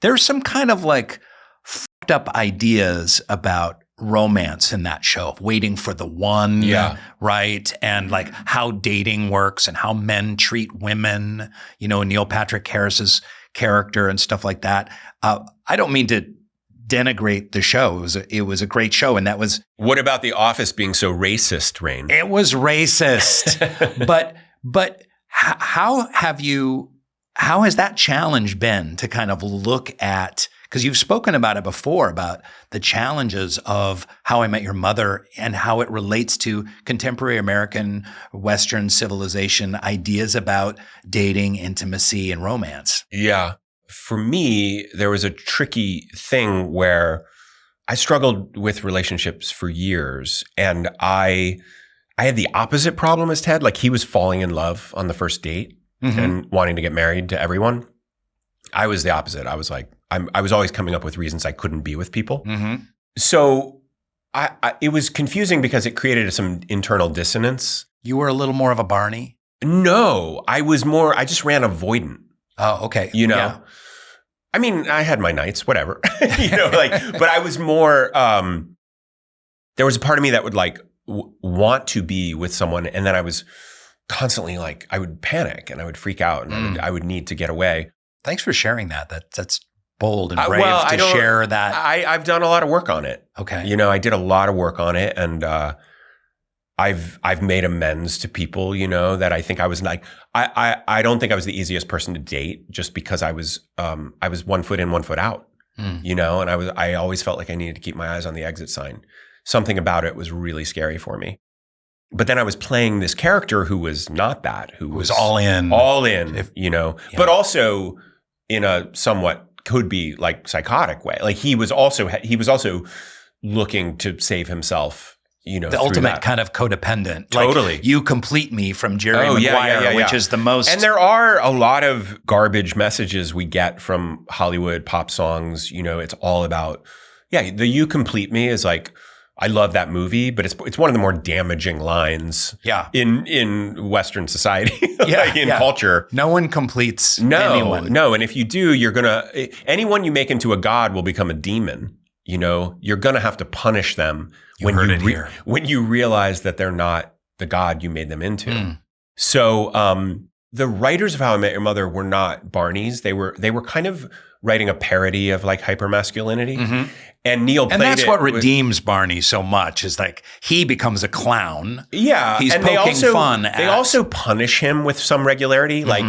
there's some kind of like fucked up ideas about romance in that show, waiting for the one, right? And like how dating works and how men treat women, you know, Neil Patrick Harris's character and stuff like that. I don't mean to denigrate the show. It was a great show. And that was. What about The Office being so racist, Rainn? It was racist. but how has that challenge been to kind of look at, because you've spoken about it before, about the challenges of How I Met Your Mother and how it relates to contemporary American Western civilization ideas about dating, intimacy, and romance? Yeah. For me, there was a tricky thing where I struggled with relationships for years, and I had the opposite problem as Ted. Like, he was falling in love on the first date and wanting to get married to everyone. I was the opposite. I was like, I was always coming up with reasons I couldn't be with people. So it was confusing because it created some internal dissonance. You were a little more of a Barney? No, I just ran avoidant. Oh, okay. You know? Yeah. I mean, I had my nights, whatever. You know, like, but I was more, there was a part of me that would like want to be with someone, and then I was constantly like, I would panic and I would freak out, and I would need to get away. Thanks for sharing that. That's bold and brave to share that. I've done a lot of work on it. Okay. You know, I did a lot of work on it, and I've made amends to people, you know, that I think I was like, I don't think I was the easiest person to date, just because I was 1 foot in, 1 foot out, you know, and I always felt like I needed to keep my eyes on the exit sign. Something about it was really scary for me. But then I was playing this character who was not that, who was all in, you know, but also in a somewhat could be like psychotic way. Like he was also looking to save himself, you know, the ultimate kind of codependent. Totally. Like, you complete me from Jerry Maguire, which is the most. And there are a lot of garbage messages we get from Hollywood pop songs. You know, it's all about, the "you complete me" is like, I love that movie, but it's one of the more damaging lines in Western society, in culture. No one completes anyone. No, and if you do, anyone you make into a god will become a demon. You know, you're going to have to punish them when you realize that they're not the god you made them into. So the writers of How I Met Your Mother were not Barneys. They were kind of writing a parody of like hypermasculinity. And Neil played it. And that's what redeems Barney so much, is like he becomes a clown. Yeah. He's poking fun at. They also punish him with some regularity. Like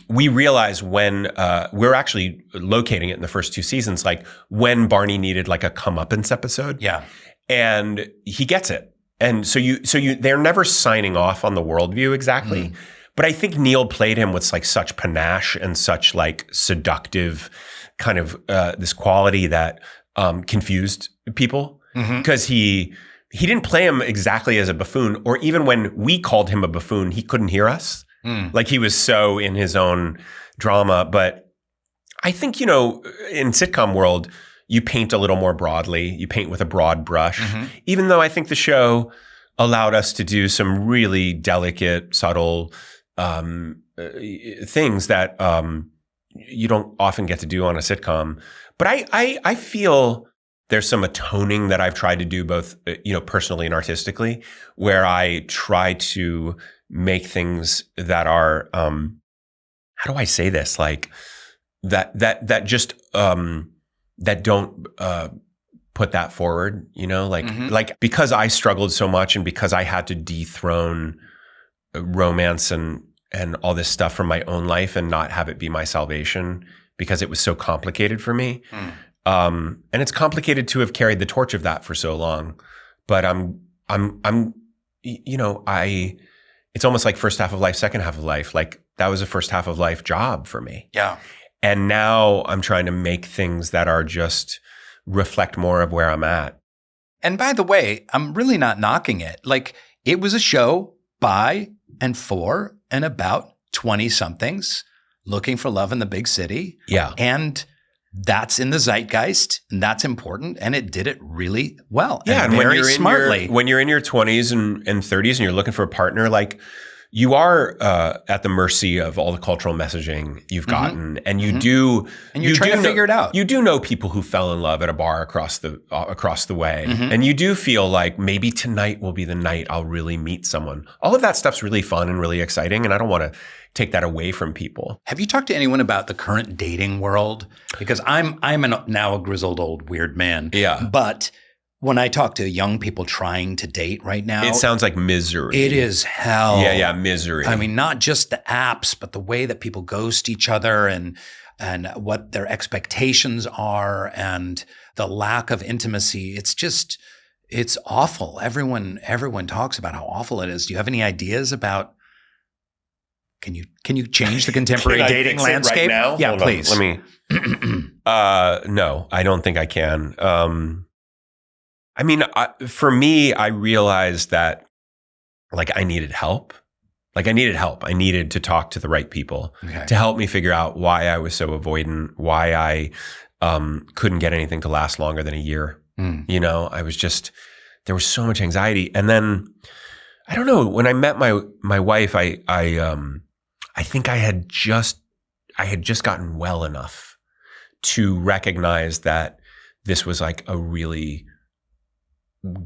we realize when we're actually locating it in the first 2 seasons, like when Barney needed like a comeuppance episode. Yeah. And he gets it. And so they're never signing off on the worldview exactly. But I think Neil played him with like such panache and such like seductive kind of this quality that confused people, because he didn't play him exactly as a buffoon, or even when we called him a buffoon, he couldn't hear us. Like he was so in his own drama. But I think, you know, in sitcom world, you paint a little more broadly. You paint with a broad brush, even though I think the show allowed us to do some really delicate, subtle things that you don't often get to do on a sitcom. But I feel there's some atoning that I've tried to do, both, you know, personally and artistically, where I try to make things that are, how do I say this? Like that just, that don't, put that forward, you know, like because I struggled so much, and because I had to dethrone romance and all this stuff from my own life and not have it be my salvation, because it was so complicated for me. And it's complicated to have carried the torch of that for so long. But I'm, you know, it's almost like first half of life, second half of life. Like that was a first half of life job for me. Yeah. And now I'm trying to make things that are just reflect more of where I'm at. And by the way, I'm really not knocking it. Like, it was a show by and for and about 20-somethings looking for love in the big city. Yeah. And that's in the zeitgeist, and that's important, and it did it really well. Yeah, and very smartly. When you're in your 20s and 30s and you're looking for a partner, like you are at the mercy of all the cultural messaging you've gotten, and you do, and you're trying to figure it out. You do know people who fell in love at a bar across the way, and you do feel like maybe tonight will be the night I'll really meet someone. All of that stuff's really fun and really exciting, and I don't want to take that away from people. Have you talked to anyone about the current dating world? Because I'm now a grizzled old weird man. Yeah, but when I talk to young people trying to date right now, it sounds like misery. It is hell. Yeah, misery. I mean, not just the apps, but the way that people ghost each other and what their expectations are and the lack of intimacy. It's awful. Everyone talks about how awful it is. Do you have any ideas about can you change the contemporary dating landscape? Right now? Yeah, Hold please. On. Let me no, I don't think I can. I mean, for me, I realized that like I needed help. I needed to talk to the right people to help me figure out why I was so avoidant, why I couldn't get anything to last longer than a year. You know, there was so much anxiety. And then, I don't know, when I met my wife, I think I had just gotten well enough to recognize that this was like a really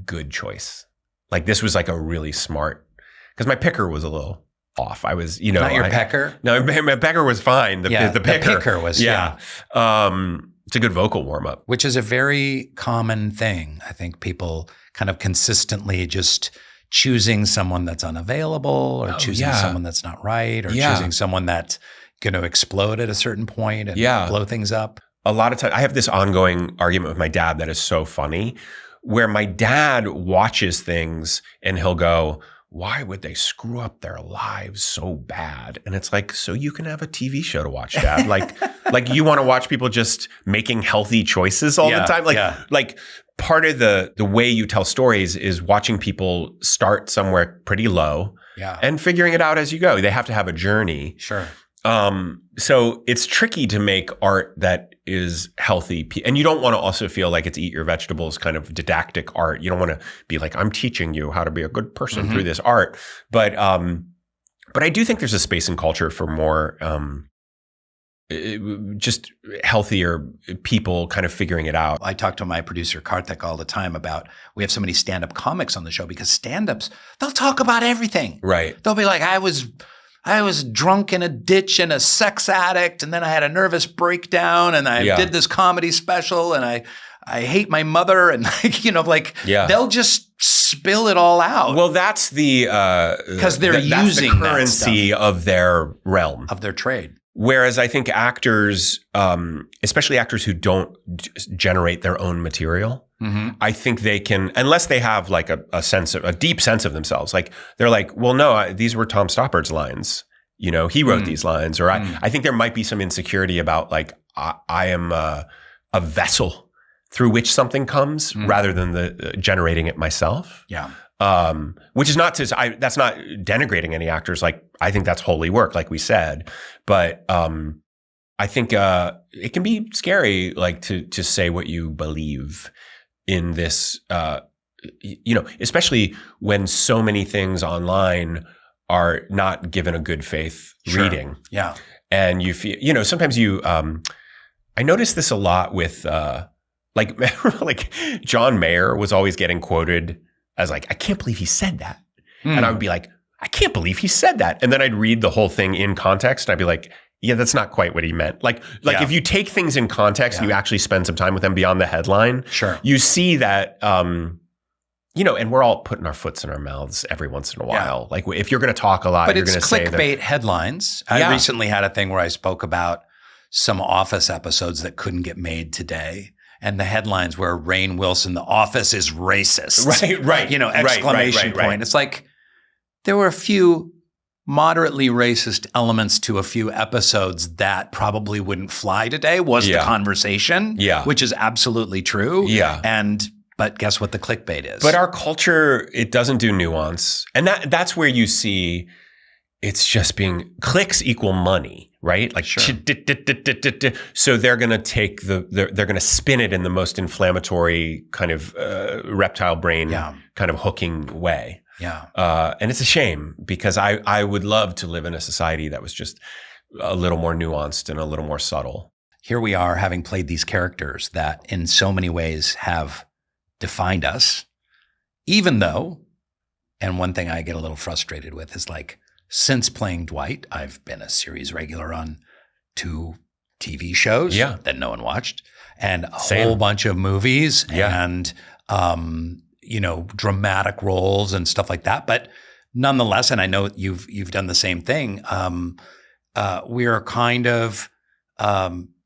good choice. Like this was like a really smart, because my picker was a little off. I was, not your pecker? No, my pecker was fine. The picker was, yeah. It's a good vocal warm up. Which is a very common thing. I think people kind of consistently just choosing someone that's unavailable or choosing someone that's not right or choosing someone that's going to explode at a certain point and blow things up. A lot of times, I have this ongoing argument with my dad that is so funny, where my dad watches things and he'll go, why would they screw up their lives so bad? And it's like, so you can have a TV show to watch, Dad. like you want to watch people just making healthy choices all the time? Like part of the way you tell stories is watching people start somewhere pretty low and figuring it out as you go. They have to have a journey. Sure. So it's tricky to make art that is healthy. And you don't want to also feel like it's eat your vegetables kind of didactic art. You don't want to be like, I'm teaching you how to be a good person through this art. But I do think there's a space in culture for more, just healthier people kind of figuring it out. I talk to my producer Kartik all the time about, we have so many stand-up comics on the show because stand-ups, they'll talk about everything. Right. They'll be like, I was drunk in a ditch and a sex addict, and then I had a nervous breakdown, and I did this comedy special, and I hate my mother, and they'll just spill it all out. Well, that's because they're using the currency of their realm, of their trade. Whereas I think actors, especially actors who don't generate their own material, I think they can, unless they have like a deep sense of themselves. Like they're like, well, no, these were Tom Stoppard's lines. You know, he wrote these lines. Or I think there might be some insecurity about like, I am a vessel through which something comes rather than the generating it myself. Yeah. Which is not that's not denigrating any actors. Like, I think that's holy work, like we said. But I think it can be scary, like to say what you believe in this, especially when so many things online are not given a good faith reading. Yeah. And you feel, sometimes I notice this a lot with, like John Mayer was always getting quoted as like, I can't believe he said that. And I would be like, I can't believe he said that. And then I'd read the whole thing in context and I'd be like, yeah, that's not quite what he meant. Like if you take things in context and you actually spend some time with them beyond the headline, you see that, and we're all putting our foots in our mouths every once in a while. Like if you're going to talk a lot, you're going to say that. But it's clickbait headlines. I recently had a thing where I spoke about some Office episodes that couldn't get made today. And the headlines were Rainn Wilson, The Office is racist. Right. Exclamation point. Right. It's like there were a few moderately racist elements to a few episodes that probably wouldn't fly today was the conversation, which is absolutely true. Yeah. But guess what the clickbait is? But our culture, it doesn't do nuance. And that's where you see it's just being clicks equal money, right? Like, so they're going to take they're going to spin it in the most inflammatory kind of reptile brain kind of hooking way. Yeah. And it's a shame because I would love to live in a society that was just a little more nuanced and a little more subtle. Here we are having played these characters that in so many ways have defined us, even though, and one thing I get a little frustrated with is like, since playing Dwight, I've been a series regular on 2 TV shows that no one watched and a whole bunch of movies and, dramatic roles and stuff like that. But nonetheless, and I know you've done the same thing, we are kind of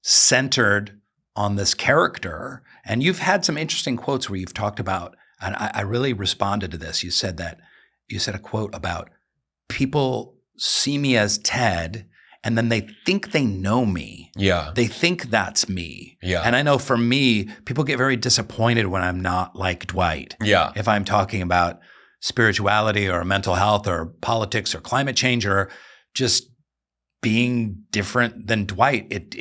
centered on this character. And you've had some interesting quotes where you've talked about, and I really responded to this. You said a quote about people see me as Ted and then they think they know me. Yeah. They think that's me. Yeah. And I know for me, people get very disappointed when I'm not like Dwight. Yeah. If I'm talking about spirituality or mental health or politics or climate change or just being different than Dwight,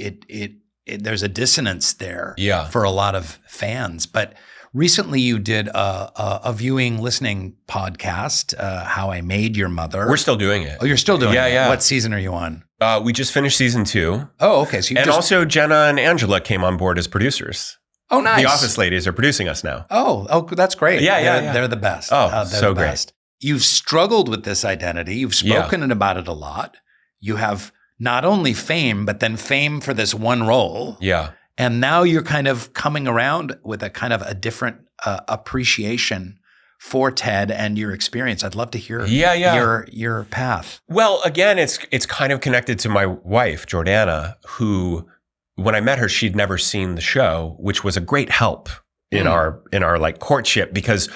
there's a dissonance there for a lot of fans. But recently you did a viewing listening podcast, How I Made Your Mother. We're still doing it. Oh, you're still doing it? Yeah. What season are you on? We just finished season 2. Oh, okay. So also Jenna and Angela came on board as producers. Oh, nice. The Office ladies are producing us now. Oh, that's great. Yeah. They're the best. Oh, they're so the great. best. You've struggled with this identity. You've spoken about it a lot. You have not only fame, but then fame for this one role. Yeah. And now you're kind of coming around with a kind of a different appreciation for Ted and your experience. I'd love to hear your path. Well, again, it's kind of connected to my wife, Jordana, who, when I met her, she'd never seen the show, which was a great help in our like courtship because,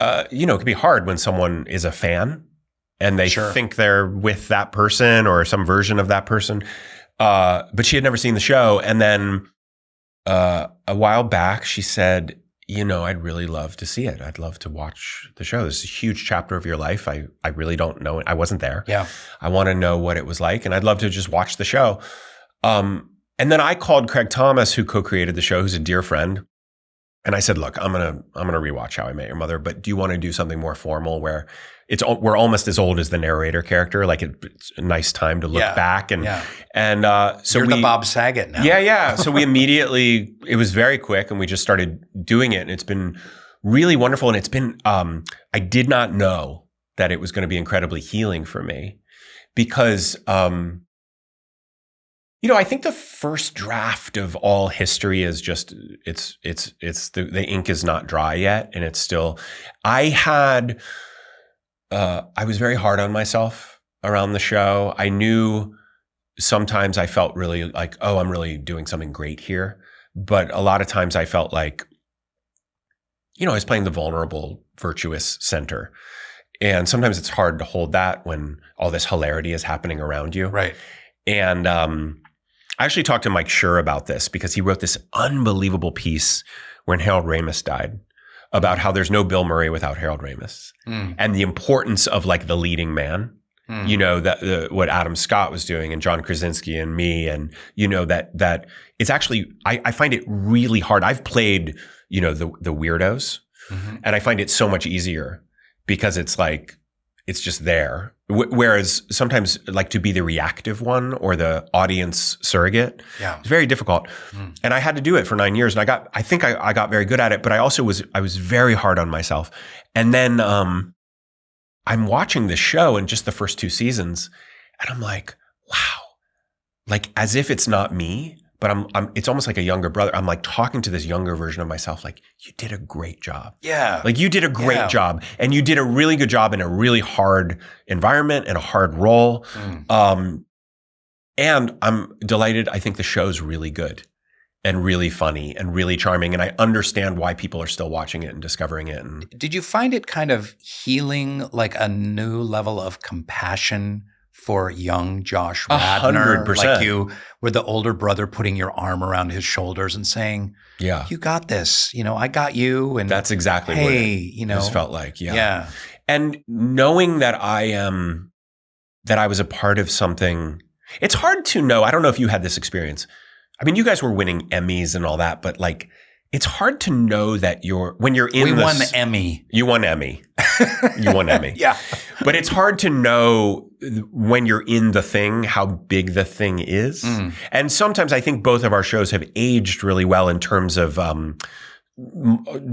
it can be hard when someone is a fan and they think they're with that person or some version of that person. But she had never seen the show. And then a while back, she said, I'd really love to see it. I'd love to watch the show. This is a huge chapter of your life. I really don't know it. I wasn't there. Yeah. I want to know what it was like. And I'd love to just watch the show. And then I called Craig Thomas, who co-created the show, who's a dear friend. And I said, look, I'm going to rewatch How I Met Your Mother, but do you want to do something more formal where we're almost as old as the narrator character? Like it's a nice time to look back. So you're the Bob Saget now. Yeah. So we immediately, it was very quick and we just started doing it. And it's been really wonderful. And it's been, I did not know that it was going to be incredibly healing for me because, I think the first draft of all history is just, the ink is not dry yet. And it's still, I was very hard on myself around the show. I knew sometimes I felt really like, oh, I'm really doing something great here. But a lot of times I felt like, I was playing the vulnerable, virtuous center. And sometimes it's hard to hold that when all this hilarity is happening around you. Right. And I actually talked to Mike Schur about this because he wrote this unbelievable piece when Harold Ramis died about how there's no Bill Murray without Harold Ramis and the importance of like the leading man, what Adam Scott was doing and John Krasinski and me. And, that it's actually, I find it really hard. I've played, the weirdos and I find it so much easier because it's like, it's just there. Whereas sometimes like to be the reactive one or the audience surrogate, it's very difficult. And I had to do it for 9 years. And I think I got very good at it, but I also was very hard on myself. And then I'm watching the show in just the first 2 seasons and I'm like, wow, like as if it's not me, but it's almost like a younger brother. I'm like talking to this younger version of myself, like, you did a great job. Yeah. Like you did a great job and you did a really good job in a really hard environment and a hard role. And I'm delighted. I think the show's really good and really funny and really charming. And I understand why people are still watching it and discovering it. And did you find it kind of healing, like a new level of compassion for young Josh Radnor? 100%. Like you were the older brother putting your arm around his shoulders and saying, you got this, I got you. And that's exactly what it just felt like. Yeah. And knowing that that I was a part of something, it's hard to know. I don't know if you had this experience. I mean, you guys were winning Emmys and all that, but like it's hard to know that when you're in we won the Emmy. You won Emmy. You won Emmy. Yeah. But it's hard to know when you're in the thing how big the thing is. And sometimes I think both of our shows have aged really well in terms of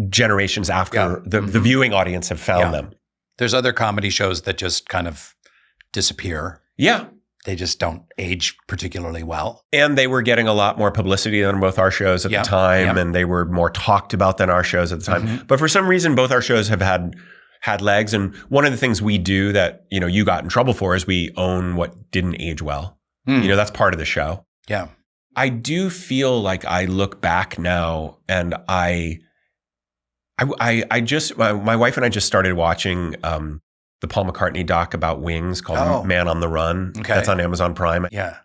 generations after the viewing audience have found them. There's other comedy shows that just kind of disappear. Yeah. They just don't age particularly well. And they were getting a lot more publicity than both our shows at the time, and they were more talked about than our shows at the time. But for some reason, both our shows have had legs. And one of the things we do that, you got in trouble for is we own what didn't age well. That's part of the show. Yeah. I do feel like I look back now and I just, my wife and I just started watching the Paul McCartney doc about Wings called Man on the Run. Okay. That's on Amazon Prime. Yeah.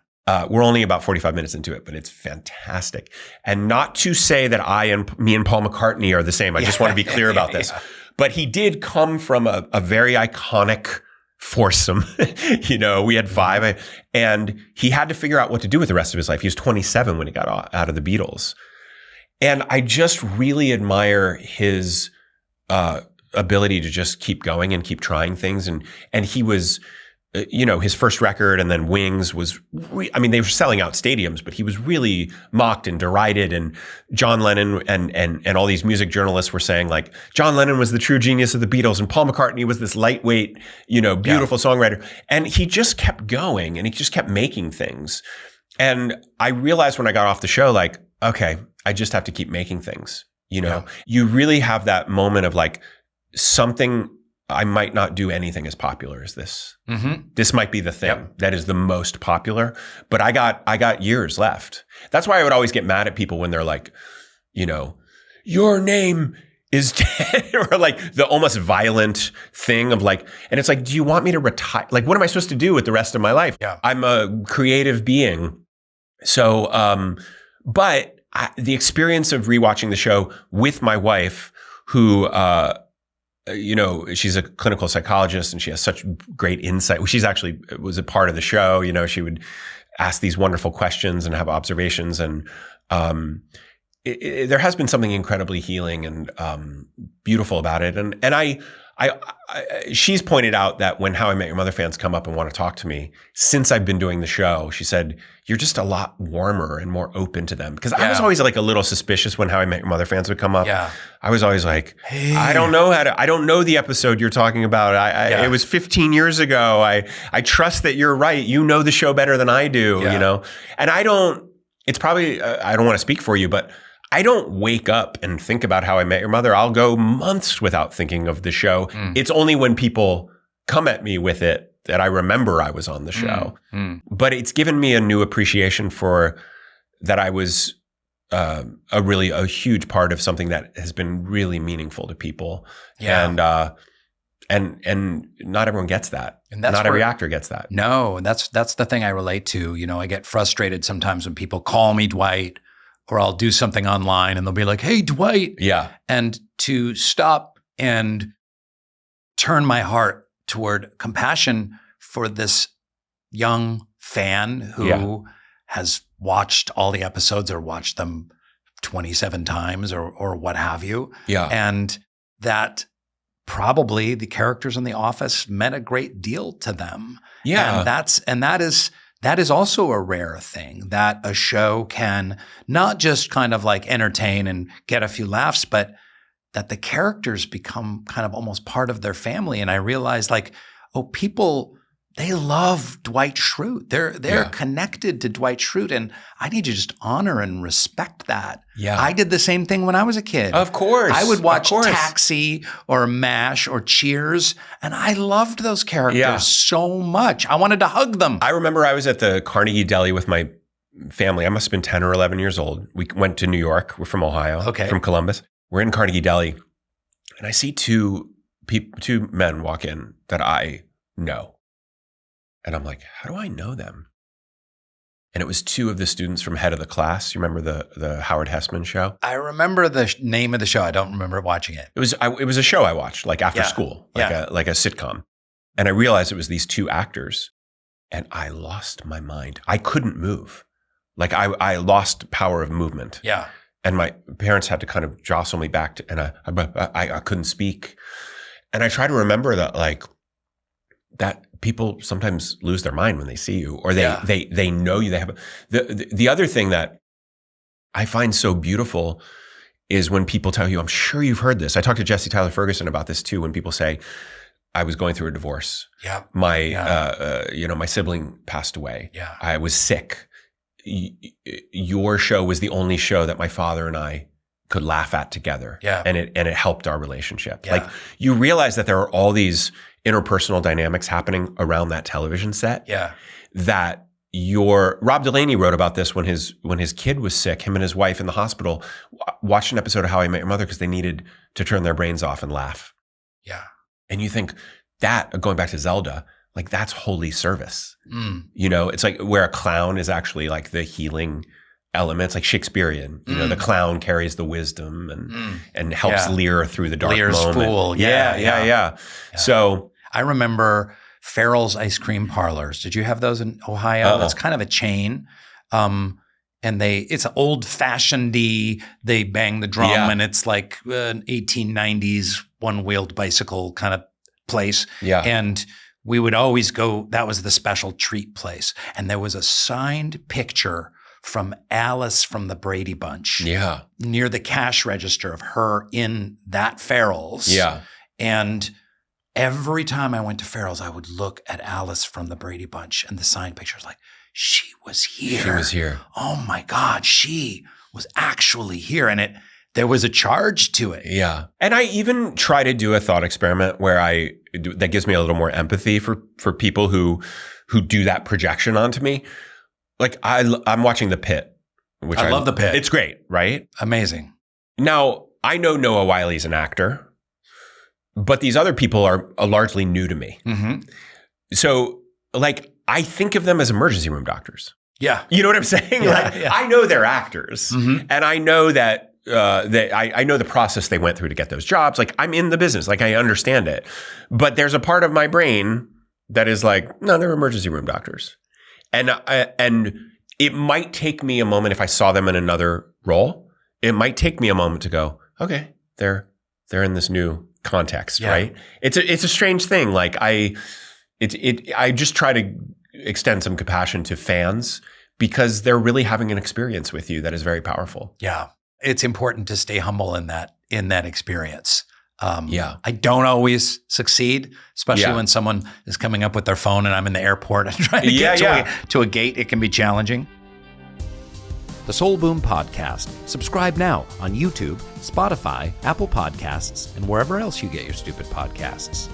We're only about 45 minutes into it, but it's fantastic. And not to say that me and Paul McCartney are the same. I just want to be clear about this. But he did come from a very iconic foursome. We had five, and he had to figure out what to do with the rest of his life. He was 27 when he got out of the Beatles. And I just really admire his ability to just keep going and keep trying things. And he was, his first record and then Wings was, they were selling out stadiums, but he was really mocked and derided. And John Lennon and all these music journalists were saying like, John Lennon was the true genius of the Beatles and Paul McCartney was this lightweight, beautiful songwriter. And he just kept going and he just kept making things. And I realized when I got off the show, like, okay, I just have to keep making things. You really have that moment of like, something I might not do anything as popular as this. This might be the thing that is the most popular, but I got years left. That's why I would always get mad at people when they're like, your name is dead, or like the almost violent thing of like, and it's like, do you want me to retire? Like, what am I supposed to do with the rest of my life? Yeah. I'm a creative being. So, but the experience of rewatching the show with my wife, who, she's a clinical psychologist and she has such great insight. She's actually was a part of the show. She would ask these wonderful questions and have observations. And there has been something incredibly healing and beautiful about it. And she's pointed out that when How I Met Your Mother fans come up and want to talk to me, since I've been doing the show, she said, you're just a lot warmer and more open to them. Because I was always like a little suspicious when How I Met Your Mother fans would come up. Yeah. I was always like, hey. I don't know the episode you're talking about. It was 15 years ago. I trust that you're right. You know the show better than I do, And it's probably, I don't want to speak for you, but I don't wake up and think about How I Met Your Mother. I'll go months without thinking of the show. It's only when people come at me with it that I remember I was on the show. But it's given me a new appreciation for that I was a huge part of something that has been really meaningful to people. Yeah. And not everyone gets that. And not every actor gets that. No, that's the thing I relate to. I get frustrated sometimes when people call me Dwight, or I'll do something online and they'll be like, hey, Dwight. Yeah. And to stop and turn my heart toward compassion for this young fan who has watched all the episodes or watched them 27 times or what have you. Yeah. And that probably the characters in The Office meant a great deal to them. Yeah. And that is also a rare thing, that a show can not just kind of like entertain and get a few laughs, but that the characters become kind of almost part of their family. And I realized people, they love Dwight Schrute. They're connected to Dwight Schrute, and I need to just honor and respect that. Yeah. I did the same thing when I was a kid. Of course. I would watch Taxi or MASH or Cheers, and I loved those characters so much. I wanted to hug them. I remember I was at the Carnegie Deli with my family. I must have been 10 or 11 years old. We went to New York. We're from Ohio, from Columbus. We're in Carnegie Deli, and I see two men walk in that I know. And I'm like, how do I know them? And it was two of the students from Head of the Class. You remember the Howard Hessman show? I remember the name of the show. I don't remember watching it. It was a show I watched, like after school, like a sitcom. And I realized it was these two actors, and I lost my mind. I couldn't move. Like I lost power of movement. Yeah. And my parents had to kind of jostle me back and I couldn't speak. And I try to remember that, like, that people sometimes lose their mind when they see you, or they know you. They have the other thing that I find so beautiful is when people tell you, I'm sure you've heard this. I talked to Jesse Tyler Ferguson about this too. When people say, I was going through a divorce. Yeah. My sibling passed away. Yeah. I was sick. Your show was the only show that my father and I could laugh at together. Yeah. And it helped our relationship. Yeah. Like, you realize that there are all these interpersonal dynamics happening around that television set. Yeah. That Rob Delaney wrote about this when his kid was sick. Him and his wife in the hospital watched an episode of How I Met Your Mother because they needed to turn their brains off and laugh. Yeah. And you think that, going back to Zelda, like, that's holy service. Mm. You know, it's like where a clown is actually like the healing element. It's like Shakespearean. You know, the clown carries the wisdom and helps Lear through the dark Lear's moment. fool. Yeah. So I remember Farrell's ice cream parlors. Did you have those in Ohio? It's kind of a chain. And it's old fashioned-y. They bang the drum and it's like an 1890s one-wheeled bicycle kind of place. Yeah. And we would always go, that was the special treat place. And there was a signed picture from Alice from the Brady Bunch. Yeah. Near the cash register of her in that Farrell's. Yeah. And every time I went to Farrell's, I would look at Alice from the Brady Bunch and the signed picture was like, she was here. She was here. Oh my God, she was actually here. And there was a charge to it. Yeah. And I even try to do a thought experiment where that gives me a little more empathy for people who do that projection onto me. Like, I'm watching The Pit, which I love The Pit. It's great, right? Amazing. Now, I know Noah Wiley's an actor, but these other people are largely new to me. Mm-hmm. So, like, I think of them as emergency room doctors. Yeah. You know what I'm saying? I know they're actors, and I know that I know the process they went through to get those jobs. Like, I'm in the business. Like, I understand it. But there's a part of my brain that is like, no, they're emergency room doctors. And it might take me a moment if I saw them in another role. It might take me a moment to go, okay, they're in this new context, right? It's a strange thing. Like, I just try to extend some compassion to fans because they're really having an experience with you that is very powerful. Yeah. It's important to stay humble in that experience. I don't always succeed, especially when someone is coming up with their phone and I'm in the airport and trying to get to a gate. It can be challenging. The Soul Boom Podcast. Subscribe now on YouTube, Spotify, Apple Podcasts, and wherever else you get your stupid podcasts.